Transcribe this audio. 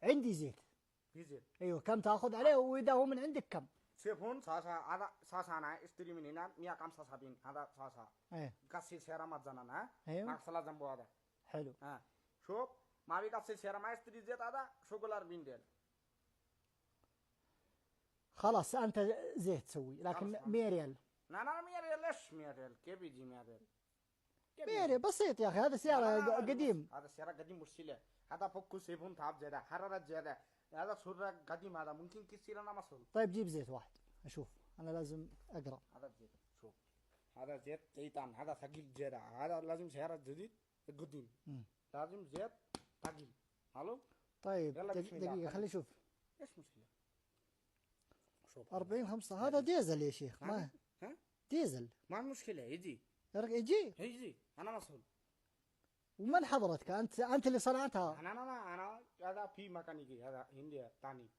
عندي زيت. في زيت. ايوه كم تاخذ عليه، واذا هو من عندك كم؟ سيفون ساسا هذا ساسا أنا اشتري من هنا 100 كم ساسا بين هذا ساسا. ايه. قصي سيارة ما تزننا ها. ايوه. ماكسلا جنبو هذا. حلو. ها. شوف ما بي قصي سيارة ما اشتري زيت هذا شوكولار بين ديل. خلاص انت زيت تسوي، لكن 100 ريال. لا 100 ريال ليش 100 ريال؟ كيف يجي 100 ريال؟ 100 ريال بسيط يا اخي، هذا سيارة قديم. هذا سيارة قديم مشكلة. هذا فوق سيفون تاب زيادة حرارة زيادة. هذا سرة قديم هذا ممكن كسيرة أنا مسؤول. طيب جيب زيت واحد اشوف، انا لازم اقرا. هذا زيت شوف. هذا زيت زيتان هذا ثقيل زيادة. هذا لازم سيارة جديد قديم. لازم زيت ثقيل. حلو؟ طيب دقيقة خلي اشوف. ايش مشكلة؟ شوف 40 5 هذا ديزل يا شيخ. ما ها؟ ديزل. ما المشكلة يجي. يجي. أنا مسؤول. ومن حضرتك انت اللي صنعتها؟ أنا هذا في ميكانيكي هذا هندي تاني.